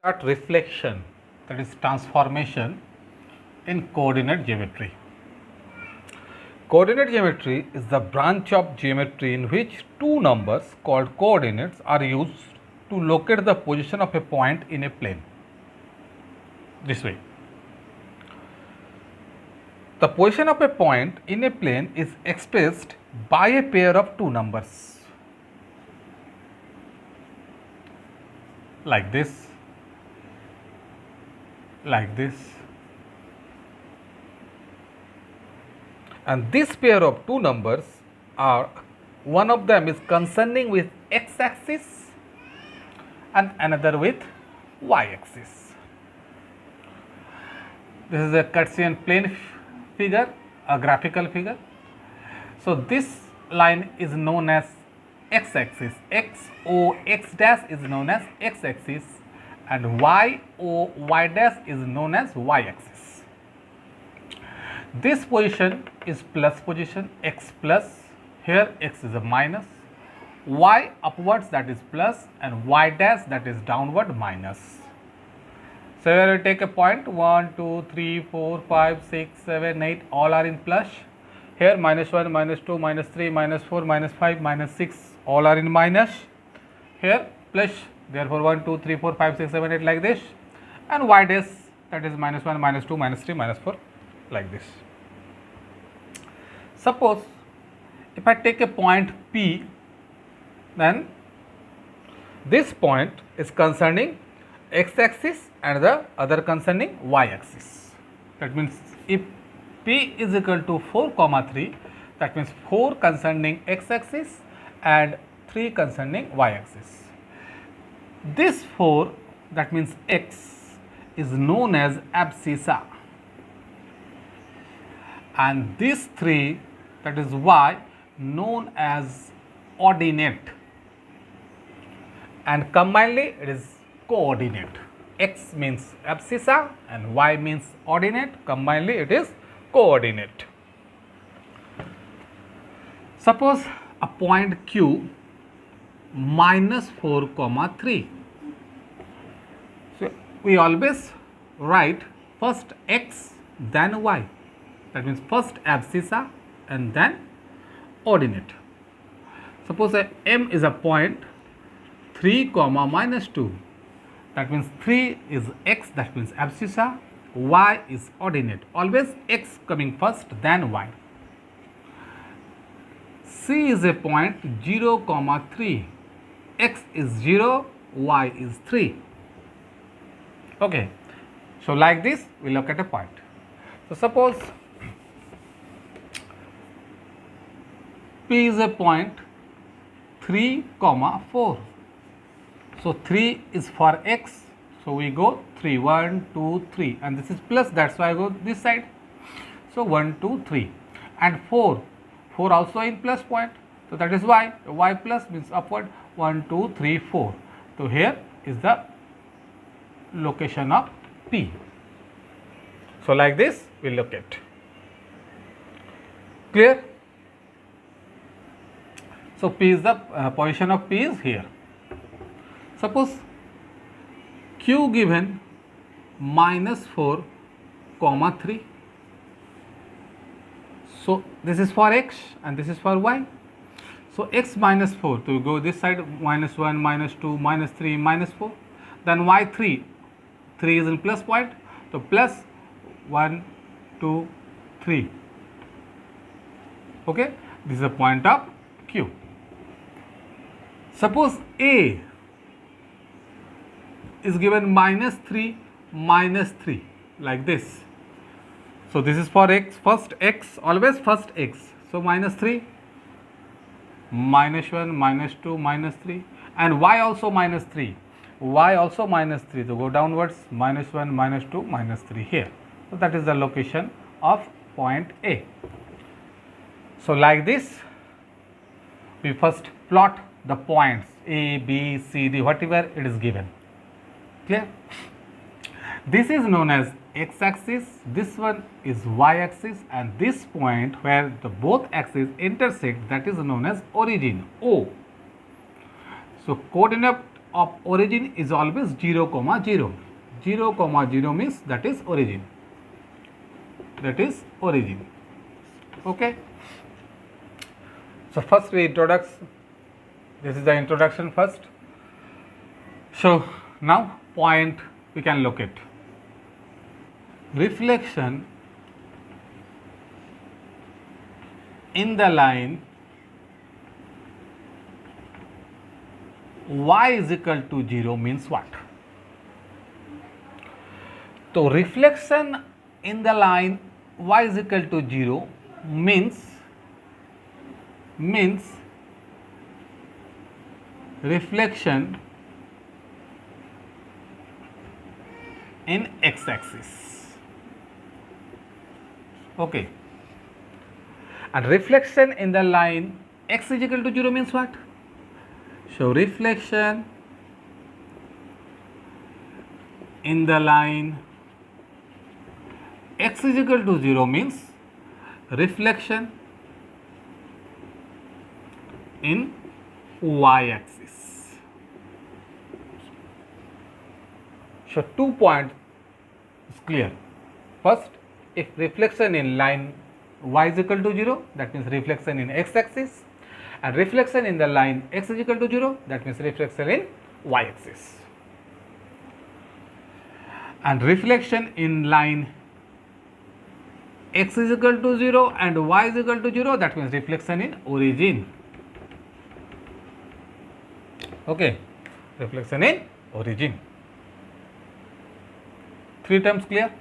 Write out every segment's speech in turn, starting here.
Start reflection, that is transformation in coordinate geometry. Coordinate geometry is the branch of geometry in which two numbers called coordinates are used to locate the position of a point in a plane. This way. The position of a point in a plane is expressed by a pair of two numbers like this, like this, and this pair of two numbers are, one of them is concerning with x-axis and another with y-axis. This is a Cartesian plane figure, a graphical figure. So this line is known as x-axis, x dash is known as x-axis, and y dash is known as y-axis. This position is plus position, x plus, here x is a minus, y upwards that is plus, and y dash that is downward minus. So here we take a point 1, 2, 3, 4, 5, 6, 7, 8, all are in plus. Here minus 1, minus 2, minus 3, minus 4, minus 5, minus 6, all are in minus. Here plus, therefore 1, 2, 3, 4, 5, 6, 7, 8 like this, and y dash that is minus 1, minus 2, minus 3, minus 4 like this. Suppose if I take a point P, then this point is concerning x-axis and the other concerning y-axis. That means if P is equal to 4, 3, that means 4 concerning x-axis and 3 concerning y-axis. This 4, that means x, is known as abscissa, and this 3, that is y, known as ordinate, and combinedly it is coordinate. X means abscissa and y means ordinate, combinedly it is coordinate. Suppose a point Q minus 4, 3. So we always write first x then y, that means first abscissa and then ordinate. Suppose M is a point 3, minus 2. That means 3 is x, that means abscissa, y is ordinate. Always x coming first, then y. C is a point 0, 3. X is 0, y is 3. Okay. So like this, we look at a point. So suppose P is a point 3, 4. So 3 is for x, so we go 3, 1, 2, 3, and this is plus, that's why I go this side. So 1, 2, 3, and 4 also in plus point, so that is y plus means upward, 1, 2, 3, 4. So here is the location of P. So like this we look at. Clear? So P is the position of P is here. Suppose Q given minus 4, 3. So this is for x and this is for y. So x minus 4, so we go this side, minus 1, minus 2, minus 3, minus 4. Then y 3, 3 is in plus point, so plus 1, 2, 3. Okay, this is the point of Q. Suppose A is given minus 3, like this. So this is for x, first x, always first x. So minus 3, minus 1, minus 2, minus 3, and y also minus 3. Y also minus 3, so go downwards, minus 1, minus 2, minus 3 here. So that is the location of point A. So like this, we first plot the points A, B, C, D, whatever it is given. Clear? This is known as x-axis, this one is y-axis, and this point where the both axes intersect, that is known as origin, O. So coordinate of origin is always 0, 0. 0, 0 means that is origin. That is origin. Okay. So first we introduce. This is the introduction first. So now point we can locate. Reflection in the line y is equal to 0 means what? So reflection in the line y is equal to 0 means reflection in x-axis. Okay. And reflection in the line x is equal to 0 means what? So reflection in the line x is equal to 0 means reflection in y-axis. So 2 points is clear. First, if reflection in line y is equal to 0, that means reflection in x-axis, and reflection in the line x is equal to 0, that means reflection in y-axis. And reflection in line x is equal to 0 and y is equal to 0, that means reflection in origin. Okay, reflection in origin. 3 terms clear?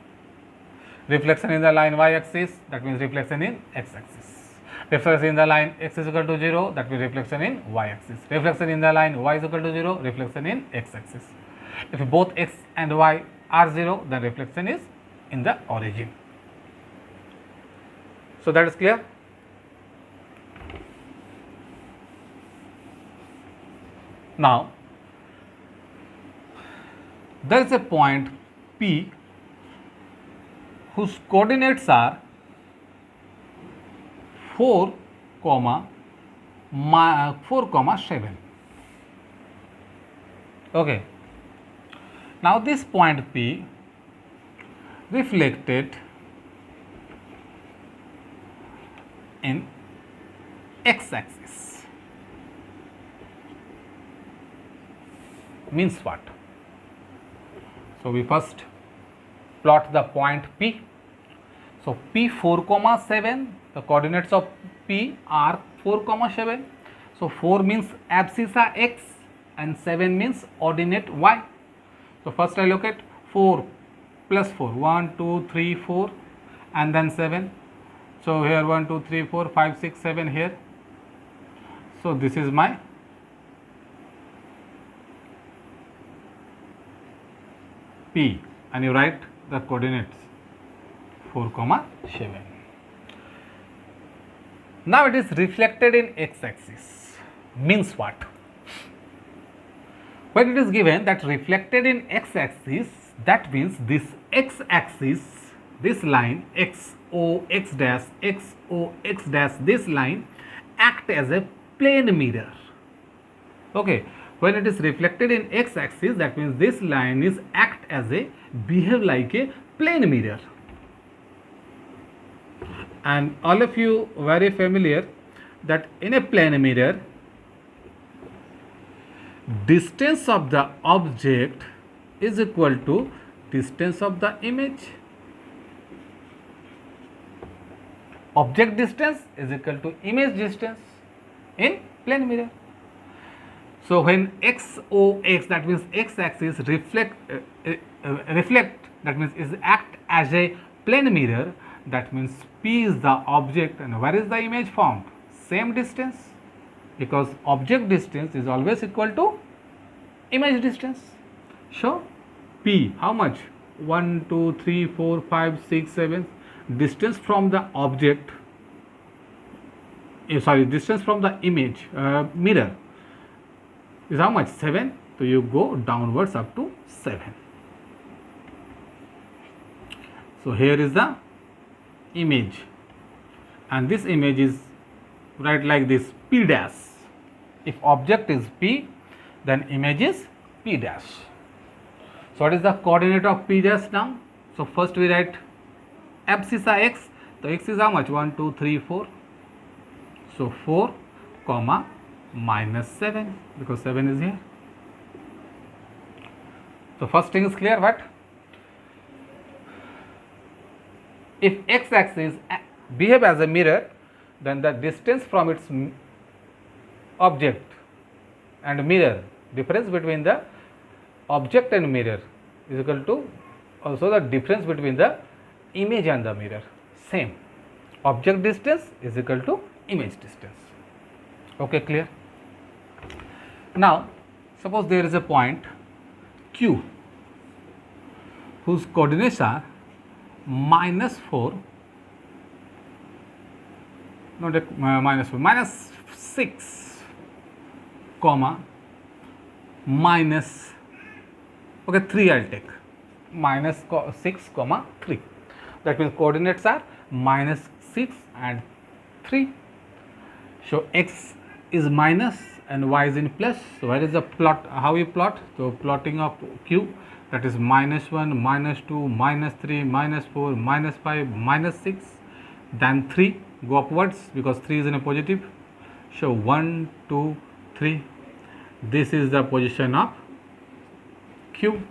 Reflection in the line y-axis, that means reflection in x-axis. Reflection in the line x is equal to 0, that means reflection in y-axis. Reflection in the line y is equal to 0, reflection in x-axis. If both x and y are 0, then reflection is in the origin. So that is clear? Now, there is a point P whose coordinates are 4, 7. Okay. Now this point P reflected in x-axis means what? So we first plot the point P. So P 4, 7, the coordinates of P are 4, 7. So 4 means abscissa x and 7 means ordinate y. So first I locate 4 plus 4, 1, 2, 3, 4 and then 7. So here 1, 2, 3, 4, 5, 6, 7 here. So this is my P and you write the coordinates 4, 7. Now it is reflected in x-axis means what? When it is given that reflected in x-axis, that means this x-axis, this line x o x dash, x o x dash, this line act as a plane mirror. Okay, when it is reflected in x-axis, that means this line is act as a behave like a plane mirror. And all of you very familiar that in a plane mirror, distance of the object is equal to distance of the image. Object distance is equal to image distance in plane mirror. So when x o x, that means x-axis reflect, that means is act as a plane mirror, that means P is the object and where is the image found? Same distance, because object distance is always equal to image distance. So P how much? 1, 2, 3, 4, 5, 6, 7. Distance from the object, distance from the image mirror is how much? 7. So you go downwards up to 7. So here is the image and this image is right like this P dash. If object is P, then image is P dash. So what is the coordinate of P dash now? So first we write abscissa x. So x is how much? 1, 2, 3, 4. So 4 comma minus 7, because 7 is here. So first thing is clear. What? If x axis behave as a mirror, then the distance from its object and mirror, difference between the object and mirror is equal to also the difference between the image and the mirror. Same. Object distance is equal to image distance. Okay, clear? Now, suppose there is a point Q whose coordinates are -4, not -4, -6, comma, minus, okay, 3 I will take, -6, comma, 3. That means coordinates are -6 and 3. So x is minus and y is in plus. So where is the plot? How we plot? So plotting of Q, that is -1, -2, -3, -4, -5, -6, then 3, go upwards because 3 is in a positive. So 1, 2, 3. This is the position of Q.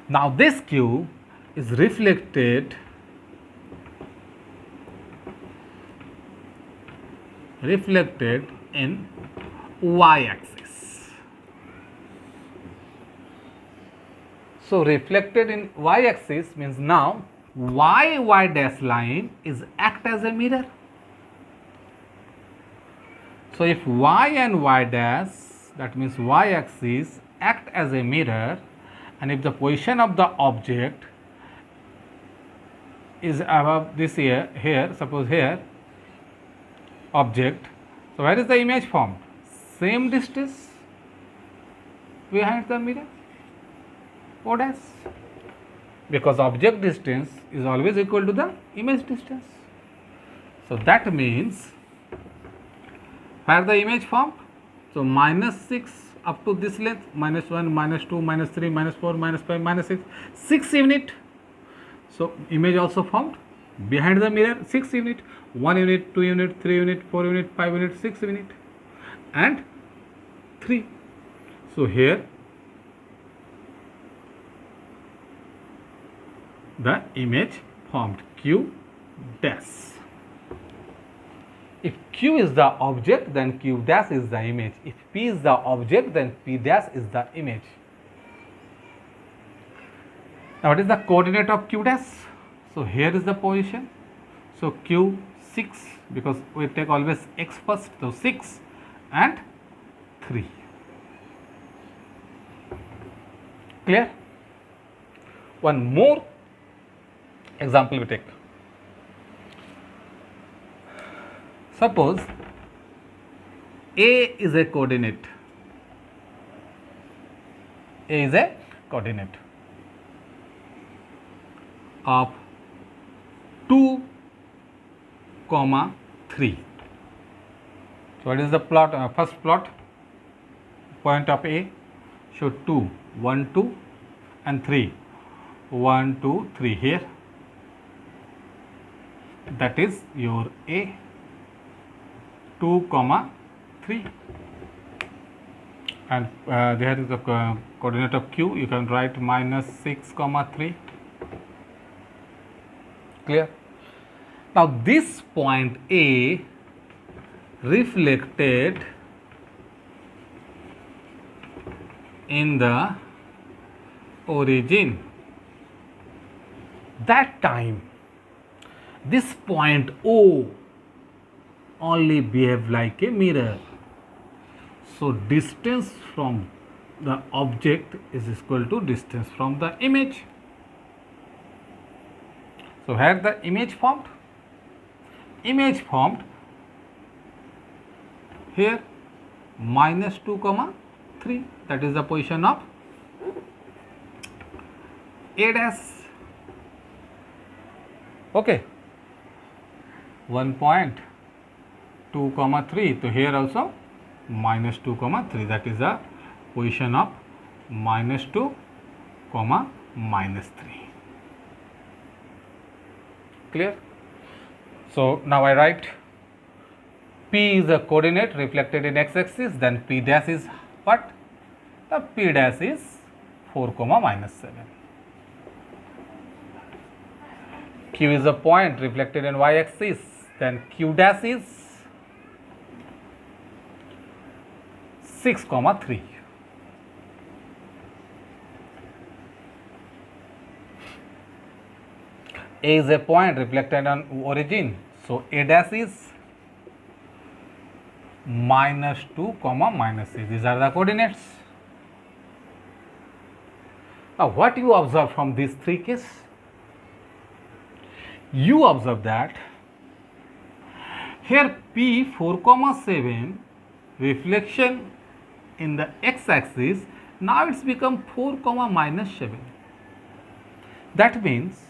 Now this Q is reflected in y axis. So reflected in y axis means now y dash line is act as a mirror. So if y and y dash, that means y axis act as a mirror, and if the position of the object is above this here, suppose here object, so where is the image formed? Same distance behind the mirror, O dash, because object distance is always equal to the image distance. So that means where the image formed? So -6 up to this length, -1, -2, -3, -4, -5, -6, 6 unit. So image also formed behind the mirror, 6 unit, 1 unit, 2 unit, 3 unit, 4 unit, 5 unit, 6 unit, and 3. So here the image formed Q dash. If Q is the object, then Q dash is the image. If P is the object, then P dash is the image. Now what is the coordinate of Q dash? So here is the position. So Q 6, because we take always x first, so 6 and 3. Clear? One more example we take. Suppose A is a coordinate. A is a coordinate of 2, 3. So what is the plot? First plot, point of A, show 2, 1, 2 and 3, 1, 2, 3 here. That is your A, 2, 3, and there is the coordinate of Q. You can write -6, 3. Clear? Now this point A reflected in the origin. That time this point O only behave like a mirror. So distance from the object is equal to distance from the image. So here the image formed. Image formed here -2, 3. That is the position of A dash. Okay. 1 point 2, 3. So here also -2, 3. That is the position of -2, -3. Clear? So now I write P is a coordinate reflected in x-axis, then P dash is what? The P dash is 4, -7. Q is a point reflected in y-axis, then Q dash is 6, 3. A is a point reflected on origin, so A dash is -2, -6. These are the coordinates. Now, what you observe from these three cases? You observe that here P 4, 7 reflection in the x-axis, now it's become 4, -7. That means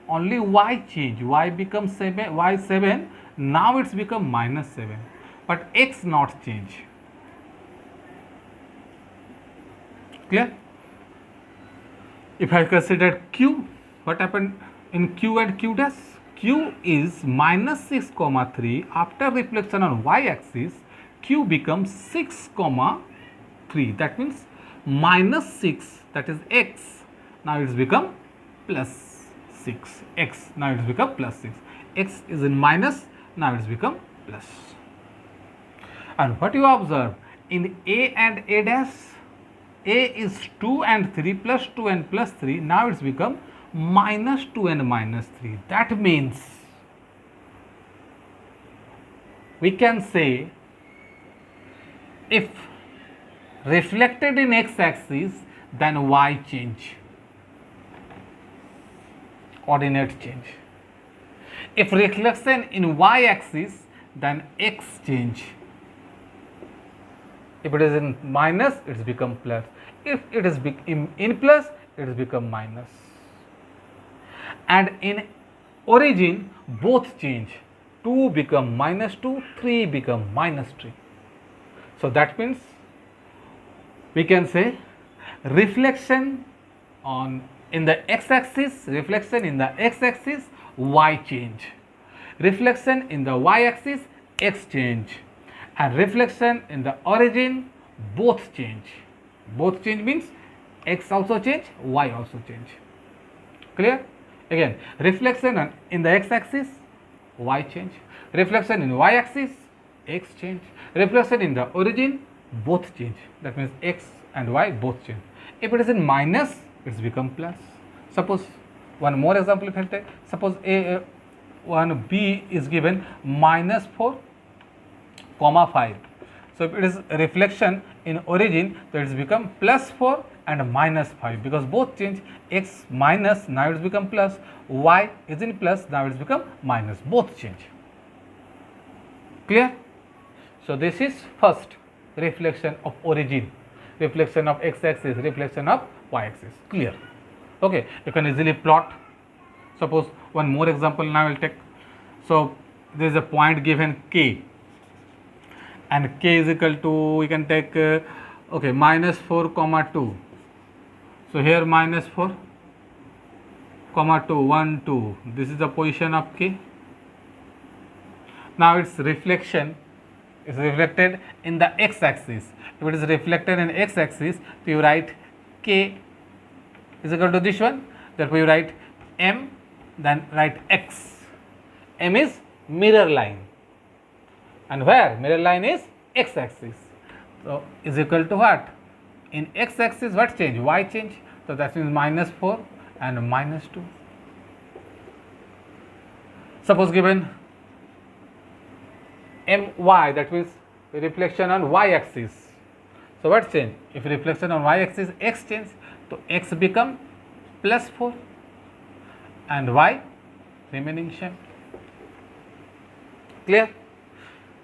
only y change, y becomes 7, y 7, now it's become -7, but x not change. Clear? If I consider Q, what happened in Q and Q dash? Q is -6, 3. After reflection on y-axis, Q becomes 6, 3. That means -6, that is x. Now it's become +6. X. Now it's become +6. X is in minus. Now it's become plus. And what you observe in A and A dash? A is 2 and 3 plus 2 and plus 3. Now it's become -2 and -3. That means we can say if reflected in x-axis, then y change, coordinate change. If reflection in y-axis, then x change. If it is in minus, it's become plus. If it is in plus, it has become minus. And in origin, both change. 2 become -2, 3 become -3. So that means we can say reflection in the x-axis, reflection in the x-axis, y change. Reflection in the y-axis, x change. And reflection in the origin, both change. Both change means x also change, y also change. Clear? Again, reflection in the x-axis, y change. Reflection in y-axis, x change. Reflection in the origin, both change. That means x and y both change. If it is in minus, it's become plus. Suppose one more example if I take. Suppose one B is given -4, 5. So if it is reflection in origin, so it's become +4 and -5 because both change. X minus, now it's become plus. Y is in plus, now it's become minus. Both change. Clear? So this is first reflection of origin, reflection of x-axis, reflection of y-axis. Clear? Okay, you can easily plot. Suppose one more example now I will take. So there is a point given K, and K is equal to, we can take okay, -4, 2. So here -4, 2, 1, 2. This is the position of K. Now its reflection is reflected in the x-axis. If it is reflected in x-axis, so you write K is equal to this one. Therefore you write M, then write X. M is mirror line, and where mirror line is x-axis. So is equal to what? In x-axis what change? Y change. So that means -4 and -2. Suppose given My, that means reflection on y-axis. So what change? If reflection on y-axis, x change, so x become +4 and y remaining same. Clear?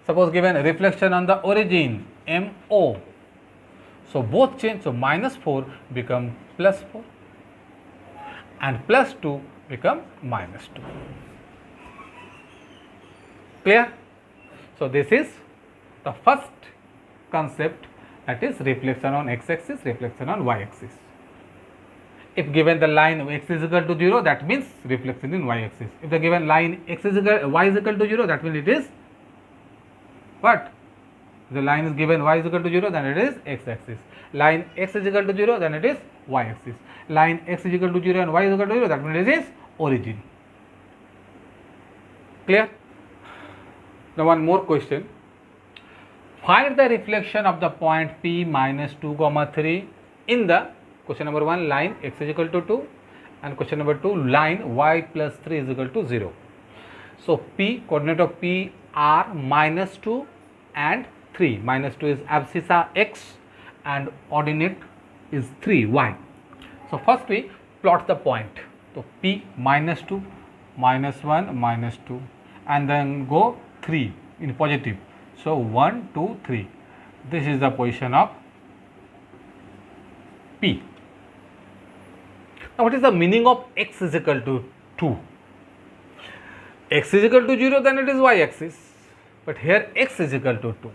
Suppose given reflection on the origin, Mo, so both change. So -4 become +4 and +2 become -2. Clear? So this is the first concept, that is reflection on x-axis, reflection on y-axis. If given the line x is equal to 0, that means reflection in y-axis. If the given line y is equal to 0, that means it is what? The line is given y is equal to 0, then it is x-axis. Line x is equal to 0, then it is y-axis. Line x is equal to 0 and y is equal to 0, that means it is origin. Clear? Now one more question. Find the reflection of the point P minus 2 comma 3 in the question number 1 line x is equal to 2 and question number 2 line y plus 3 is equal to 0. So P, coordinate of P are minus 2 and 3. Minus 2 is abscissa x and ordinate is 3 y. So first we plot the point. So P minus 2, minus 1, minus 2 and then go 3 in positive. So 1, 2, 3. This is the position of P. Now what is the meaning of x is equal to 2? X is equal to 0, then it is y-axis. But here x is equal to 2.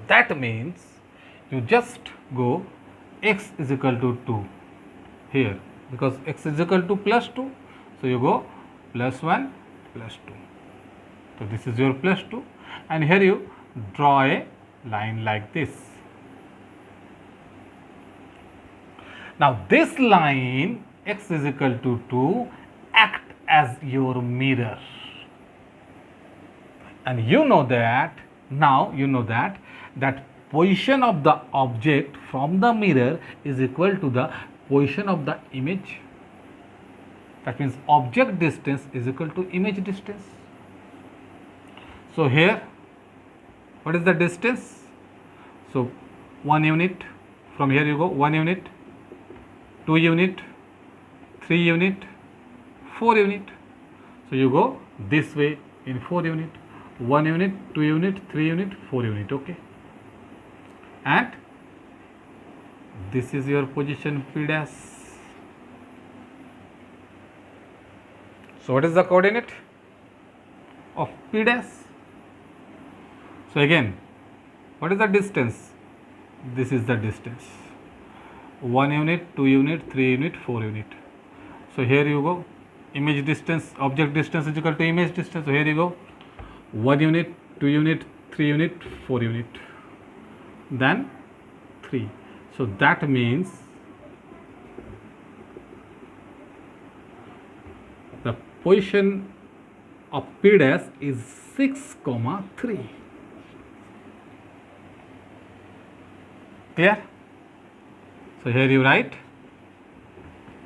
That means you just go x is equal to 2 here, because x is equal to plus 2. So you go plus 1 plus 2. So this is your plus 2 and here you draw a line like this. Now this line x is equal to 2 act as your mirror, and you know that now you know that position of the object from the mirror is equal to the position of the image. That means object distance is equal to image distance. So here what is the distance? So 1 unit, from here you go 1 unit, 2 unit, 3 unit, 4 unit. So you go this way in 4 unit, 1 unit, 2 unit, 3 unit, 4 unit, okay. And this is your position P dash. So what is the coordinate of P dash? So again, what is the distance? This is the distance. 1 unit, 2 unit, 3 unit, 4 unit. So here you go, image distance, object distance is equal to image distance. So here you go, 1 unit, 2 unit, 3 unit, 4 unit, then 3. So that means the position of P dash is 6, 3. Clear? So here you write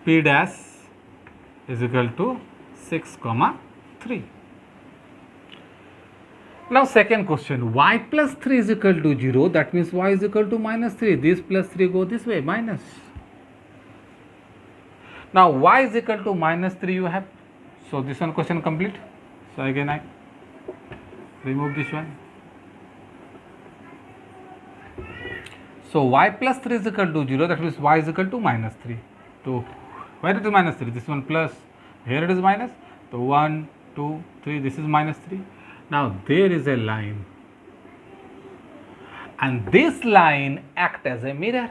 P dash is equal to 6, 3. Now second question, y plus 3 is equal to 0, that means y is equal to minus 3. This plus 3 go this way, minus. Now y is equal to minus 3 you have. So this one question complete. So again I remove this one. So y plus 3 is equal to 0, that means y is equal to minus 3. So where it is minus 3? This one plus, here it is minus. So 1, 2, 3, this is minus 3. Now there is a line and this line acts as a mirror.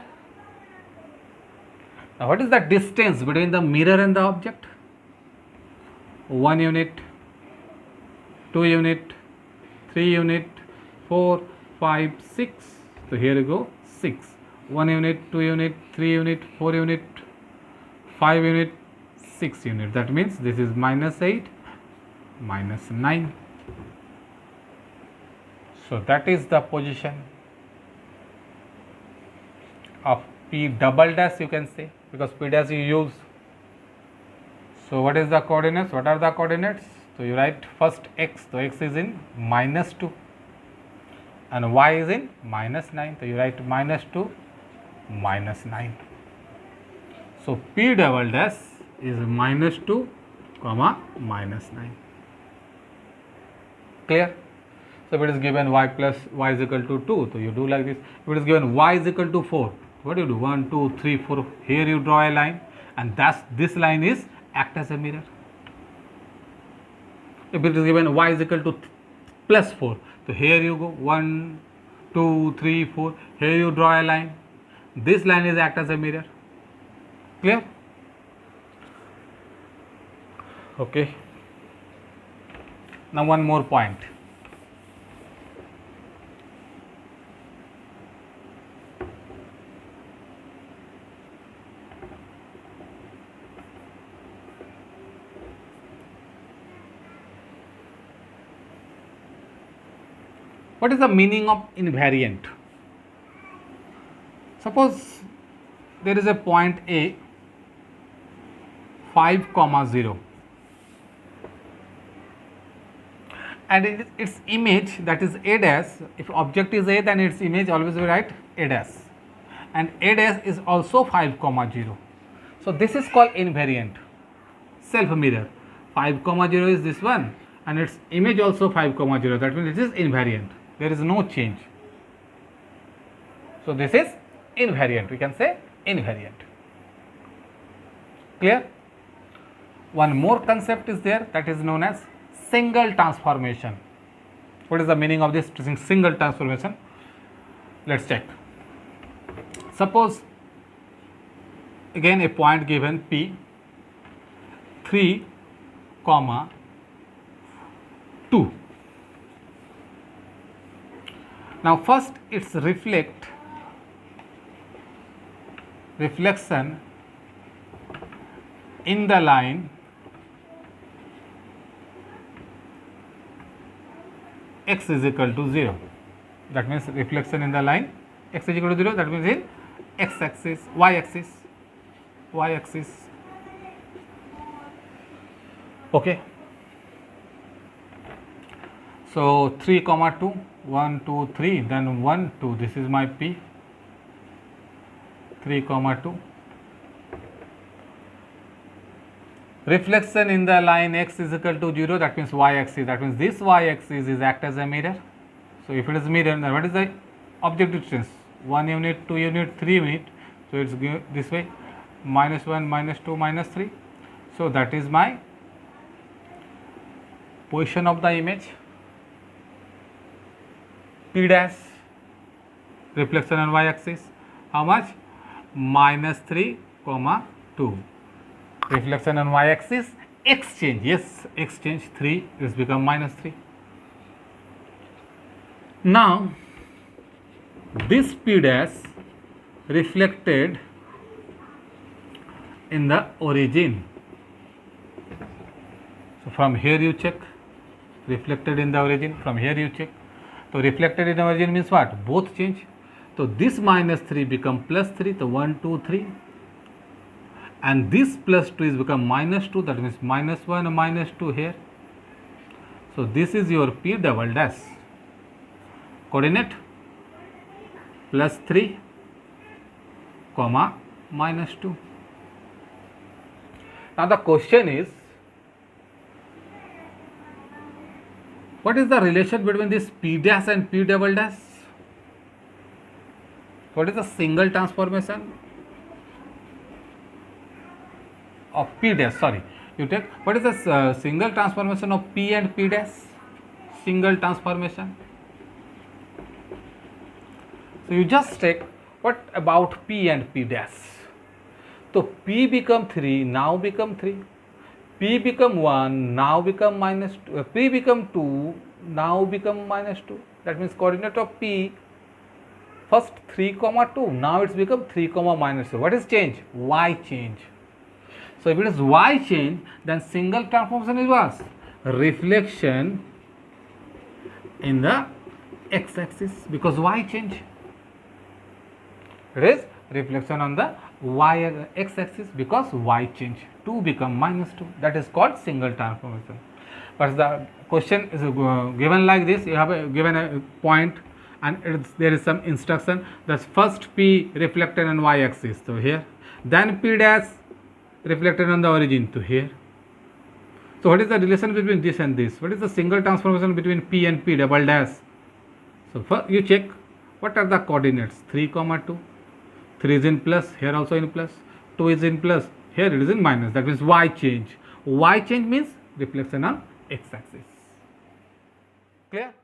Now what is the distance between the mirror and the object? 1 unit, 2 unit, 3 unit, 4, 5, 6. So here you go 6. 1 unit, 2 unit, 3 unit, 4 unit, 5 unit, 6 unit. That means this is minus 8, minus 9. So that is the position of P double dash, you can say, because P dash you use. So what is the coordinates? What are the coordinates? So you write first x. So x is in minus 2 and y is in minus 9. So you write minus 2, minus 9. So P double dash is minus 2, minus 9. Clear? So if it is given y plus y is equal to 2, so you do like this. If it is given y is equal to 4, what do you do? 1, 2, 3, 4. Here you draw a line, and thus this line is act as a mirror. If it is given y is equal to plus 4, so here you go 1, 2, 3, 4. Here you draw a line. This line is act as a mirror. Clear? Okay. Now one more point. What is the meaning of invariant? Suppose there is a point A, 5, 0, and its image, that is A dash. If object is A, then its image always we write A dash, and A dash is also 5, 0. So this is called invariant, self mirror. 5, 0 is this one, and its image also 5, 0. That means it is invariant. There is no change. So this is invariant. We can say invariant. Clear? One more concept is there, that is known as single transformation. What is the meaning of this single transformation? Let's check. Suppose again a point given P, 3, 2. Now first its reflection in the line x is equal to 0. That means reflection in the line x is equal to 0. That means in x axis, y axis. Okay. So 3, 2, 1, 2, 3, then 1, 2. This is my P. 3, 2. Reflection in the line x is equal to 0. That means y axis. That means this y axis is act as a mirror. So if it is mirror, then what is the objective distance? 1 unit, 2 unit, 3 unit. So it's this way, -1, -2, -3. So that is my position of the image. P dash, reflection on y axis. How much? -3, 2. Reflection on y axis, exchange. Yes, exchange 3, it's become -3. Now this P dash reflected in the origin. So from here you check, reflected in the origin. From here you check. So reflected in the origin means what? Both change. So this -3 become +3. So 1, 2, 3. And this +2 is become -2. That means -1, -2 here. So this is your P double dash. Coordinate +3, -2. Now the question is, what is the relation between this P dash and P double dash? What is the single transformation of P dash? Sorry, you take, what is the single transformation of P and P dash? Single transformation. So you just take, what about P and P dash? So P become 3, now become 3. P become 1, now become -2. P become 2, now become -2. That means coordinate of P, first 3, 2, now it's become 3, -2. What is change? Y change. So if it is Y change, then single transformation is what? Reflection in the x axis, because Y change. It is reflection on the x axis because Y change. 2 become -2. That is called single transformation. But the question is given like this. You have given a point, and there is some instruction. That's first P reflected on Y axis, so here, then P dash reflected on the origin to here. So what is the relation between this and this? What is the single transformation between P and P double dash? So first you check, what are the coordinates? 3, 2. 3 is in plus, here also in plus. 2 is in plus, here it is in minus. That means Y change. Y change means reflection on x axis. Clear?